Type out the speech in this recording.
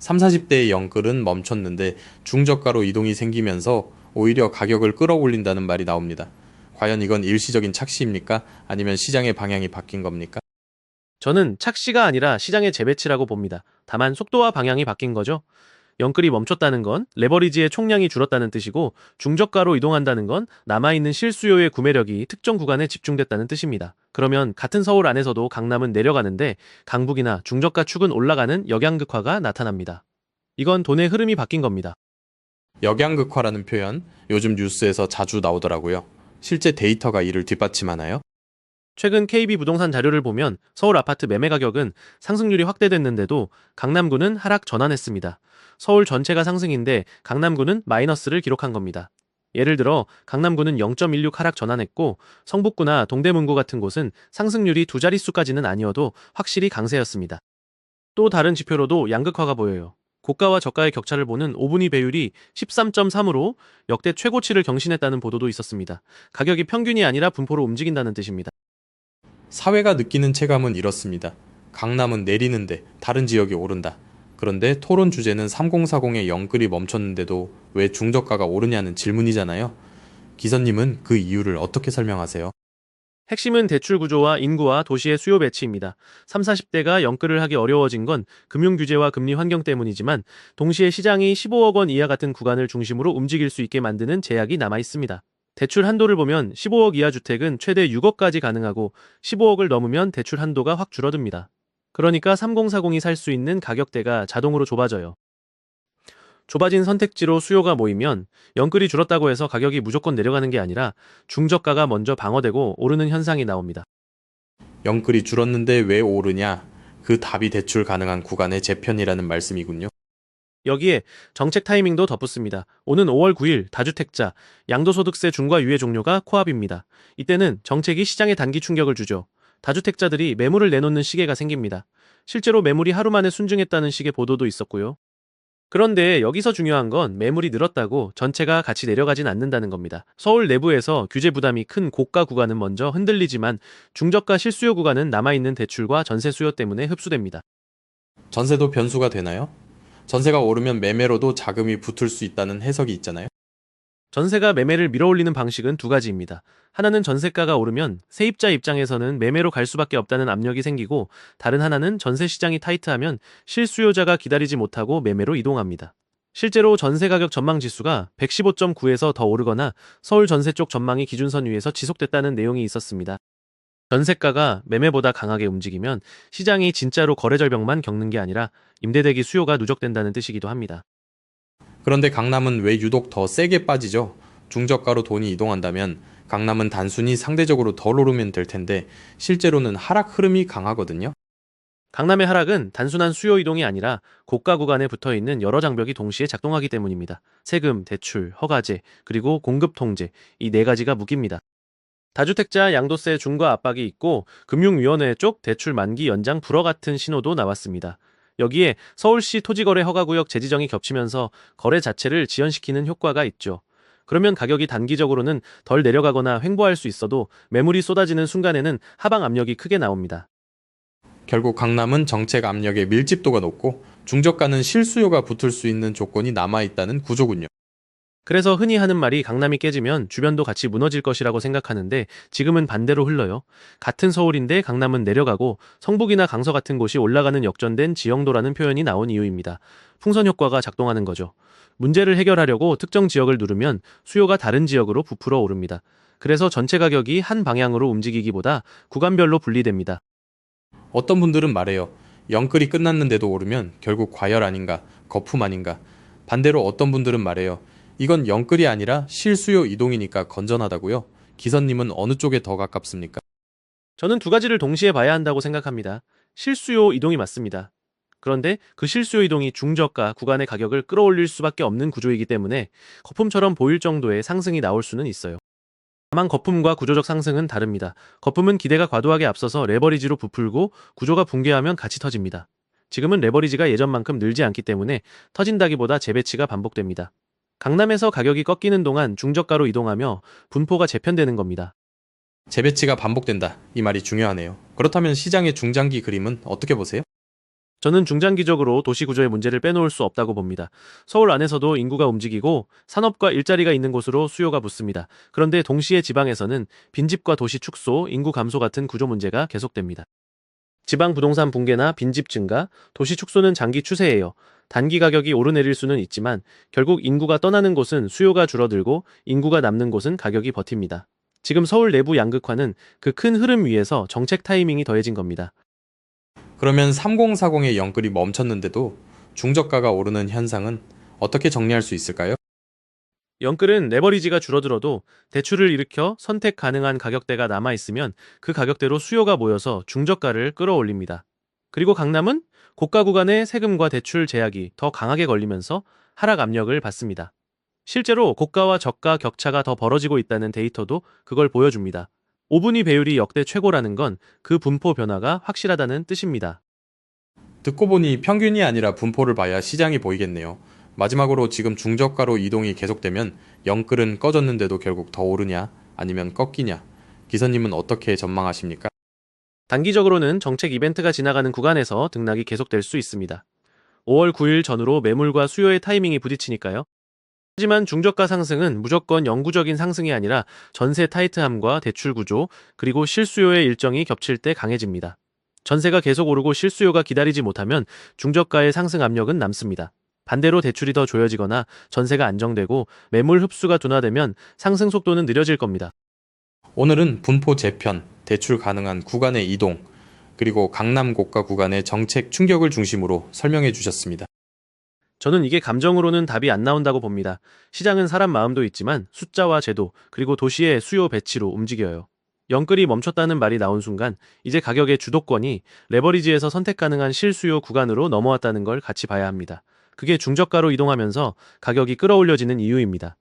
3, 40대의 영끌은 멈췄는데 중저가로 이동이 생기면서 오히려 가격을 끌어올린다는 말이 나옵니다. 과연 이건 일시적인 착시입니까? 아니면 시장의 방향이 바뀐 겁니까? 저는 착시가 아니라 시장의 재배치라고 봅니다. 다만 속도와 방향이 바뀐 거죠. 영끌이 멈췄다는 건 레버리지의 총량이 줄었다는 뜻이고, 중저가로 이동한다는 건 남아있는 실수요의 구매력이 특정 구간에 집중됐다는 뜻입니다. 그러면 같은 서울 안에서도 강남은 내려가는데 강북이나 중저가 축은 올라가는 역양극화가 나타납니다. 이건 돈의 흐름이 바뀐 겁니다. 역양극화라는 표현, 요즘 뉴스에서 자주 나오더라고요. 실제 데이터가 이를 뒷받침하나요? 최근 KB 부동산 자료를 보면 서울 아파트 매매 가격은 상승률이 확대됐는데도 강남구는 하락 전환했습니다. 서울 전체가 상승인데 강남구는 마이너스를 기록한 겁니다. 예를 들어 강남구는 0.16 하락 전환했고, 성북구나 동대문구 같은 곳은 상승률이 두 자릿수까지는 아니어도 확실히 강세였습니다. 또 다른 지표로도 양극화가 보여요. 고가와 저가의 격차를 보는 5분위 배율이 13.3으로 역대 최고치를 경신했다는 보도도 있었습니다. 가격이 평균이 아니라 분포로 움직인다는 뜻입니다. 사회가 느끼는 체감은 이렇습니다. 강남은 내리는데 다른 지역이 오른다. 그런데 토론 주제는 3040의 영끌이 멈췄는데도 왜 중저가가 오르냐는 질문이잖아요. 기사님은 그 이유를 어떻게 설명하세요? 핵심은 대출 구조와 인구와 도시의 수요 배치입니다. 3, 40대가 영끌을 하기 어려워진 건 금융 규제와 금리 환경 때문이지만, 동시에 시장이 15억 원 이하 같은 구간을 중심으로 움직일 수 있게 만드는 제약이 남아 있습니다. 대출 한도를 보면 15억 이하 주택은 최대 6억까지 가능하고, 15억을 넘으면 대출 한도가 확 줄어듭니다. 그러니까 3040이 살 수 있는 가격대가 자동으로 좁아져요. 좁아진 선택지로 수요가 모이면 영끌이 줄었다고 해서 가격이 무조건 내려가는 게 아니라 중저가가 먼저 방어되고 오르는 현상이 나옵니다. 영끌이 줄었는데 왜 오르냐? 그 답이 대출 가능한 구간의 재편이라는 말씀이군요. 여기에 정책 타이밍도 덧붙습니다. 오는 5월 9일 다주택자, 양도소득세 중과 유예 종료가 코앞입니다. 이때는 정책이 시장에 단기 충격을 주죠. 다주택자들이 매물을 내놓는 시계가 생깁니다. 실제로 매물이 하루 만에 순증했다는 식의 보도도 있었고요. 그런데 여기서 중요한 건 매물이 늘었다고 전체가 같이 내려가진 않는다는 겁니다. 서울 내부에서 규제 부담이 큰 고가 구간은 먼저 흔들리지만, 중저가 실수요 구간은 남아있는 대출과 전세 수요 때문에 흡수됩니다. 전세도 변수가 되나요? 전세가 오르면 매매로도 자금이 붙을 수 있다는 해석이 있잖아요. 전세가 매매를 밀어올리는 방식은 두 가지입니다. 하나는 전세가가 오르면 세입자 입장에서는 매매로 갈 수밖에 없다는 압력이 생기고, 다른 하나는 전세 시장이 타이트하면 실수요자가 기다리지 못하고 매매로 이동합니다. 실제로 전세 가격 전망 지수가 115.9에서 더 오르거나 서울 전세 쪽 전망이 기준선 위에서 지속됐다는 내용이 있었습니다. 전세가가 매매보다 강하게 움직이면 시장이 진짜로 거래 절벽만 겪는 게 아니라 임대대기 수요가 누적된다는 뜻이기도 합니다. 그런데 강남은 왜 유독 더 세게 빠지죠? 중저가로 돈이 이동한다면 강남은 단순히 상대적으로 덜 오르면 될 텐데 실제로는 하락 흐름이 강하거든요. 강남의 하락은 단순한 수요 이동이 아니라 고가 구간에 붙어 있는 여러 장벽이 동시에 작동하기 때문입니다. 세금, 대출, 허가제, 그리고 공급 통제, 이 네 가지가 묶입니다. 다주택자 양도세 중과 압박이 있고, 금융위원회 쪽 대출 만기 연장 불허 같은 신호도 나왔습니다. 여기에 서울시 토지거래 허가구역 재지정이 겹치면서 거래 자체를 지연시키는 효과가 있죠. 그러면 가격이 단기적으로는 덜 내려가거나 횡보할 수 있어도 매물이 쏟아지는 순간에는 하방 압력이 크게 나옵니다. 결국 강남은 정책 압력의 밀집도가 높고 중저가는 실수요가 붙을 수 있는 조건이 남아있다는 구조군요. 그래서 흔히 하는 말이 강남이 깨지면 주변도 같이 무너질 것이라고 생각하는데, 지금은 반대로 흘러요. 같은 서울인데 강남은 내려가고 성북이나 강서 같은 곳이 올라가는 역전된 지형도라는 표현이 나온 이유입니다. 풍선 효과가 작동하는 거죠. 문제를 해결하려고 특정 지역을 누르면 수요가 다른 지역으로 부풀어 오릅니다. 그래서 전체 가격이 한 방향으로 움직이기보다 구간별로 분리됩니다. 어떤 분들은 말해요. 영끌이 끝났는데도 오르면 결국 과열 아닌가, 거품 아닌가. 반대로 어떤 분들은 말해요. 이건 영끌이 아니라 실수요 이동이니까 건전하다고요. 기사님은 어느 쪽에 더 가깝습니까? 저는 두 가지를 동시에 봐야 한다고 생각합니다. 실수요 이동이 맞습니다. 그런데 그 실수요 이동이 중저가 구간의 가격을 끌어올릴 수밖에 없는 구조이기 때문에 거품처럼 보일 정도의 상승이 나올 수는 있어요. 다만 거품과 구조적 상승은 다릅니다. 거품은 기대가 과도하게 앞서서 레버리지로 부풀고 구조가 붕괴하면 같이 터집니다. 지금은 레버리지가 예전만큼 늘지 않기 때문에 터진다기보다 재배치가 반복됩니다. 강남에서 가격이 꺾이는 동안 중저가로 이동하며 분포가 재편되는 겁니다. 재배치가 반복된다. 이 말이 중요하네요. 그렇다면 시장의 중장기 그림은 어떻게 보세요? 저는 중장기적으로 도시 구조의 문제를 빼놓을 수 없다고 봅니다. 서울 안에서도 인구가 움직이고 산업과 일자리가 있는 곳으로 수요가 붙습니다. 그런데 동시에 지방에서는 빈집과 도시 축소, 인구 감소 같은 구조 문제가 계속됩니다. 지방 부동산 붕괴나 빈집 증가, 도시 축소는 장기 추세예요. 단기 가격이 오르내릴 수는 있지만 결국 인구가 떠나는 곳은 수요가 줄어들고 인구가 남는 곳은 가격이 버팁니다. 지금 서울 내부 양극화는 그 큰 흐름 위에서 정책 타이밍이 더해진 겁니다. 그러면 3040의 영끌이 멈췄는데도 중저가가 오르는 현상은 어떻게 정리할 수 있을까요? 영끌은 레버리지가 줄어들어도 대출을 일으켜 선택 가능한 가격대가 남아있으면 그 가격대로 수요가 모여서 중저가를 끌어올립니다. 그리고 강남은 고가 구간의 세금과 대출 제약이 더 강하게 걸리면서 하락 압력을 받습니다. 실제로 고가와 저가 격차가 더 벌어지고 있다는 데이터도 그걸 보여줍니다. 5분위 배율이 역대 최고라는 건 그 분포 변화가 확실하다는 뜻입니다. 듣고 보니 평균이 아니라 분포를 봐야 시장이 보이겠네요. 마지막으로 지금 중저가로 이동이 계속되면 영끌은 꺼졌는데도 결국 더 오르냐 아니면 꺾이냐 기사님은 어떻게 전망하십니까? 단기적으로는 정책 이벤트가 지나가는 구간에서 등락이 계속될 수 있습니다. 5월 9일 전후로 매물과 수요의 타이밍이 부딪히니까요. 하지만 중저가 상승은 무조건 영구적인 상승이 아니라 전세 타이트함과 대출 구조, 그리고 실수요의 일정이 겹칠 때 강해집니다. 전세가 계속 오르고 실수요가 기다리지 못하면 중저가의 상승 압력은 남습니다. 반대로 대출이 더 조여지거나 전세가 안정되고 매물 흡수가 둔화되면 상승 속도는 느려질 겁니다. 오늘은 분포 재편, 대출 가능한 구간의 이동, 그리고 강남 고가 구간의 정책 충격을 중심으로 설명해 주셨습니다. 저는 이게 감정으로는 답이 안 나온다고 봅니다. 시장은 사람 마음도 있지만 숫자와 제도, 그리고 도시의 수요 배치로 움직여요. 영끌이 멈췄다는 말이 나온 순간 이제 가격의 주도권이 레버리지에서 선택 가능한 실수요 구간으로 넘어왔다는 걸 같이 봐야 합니다. 그게 중저가로 이동하면서 가격이 끌어올려지는 이유입니다.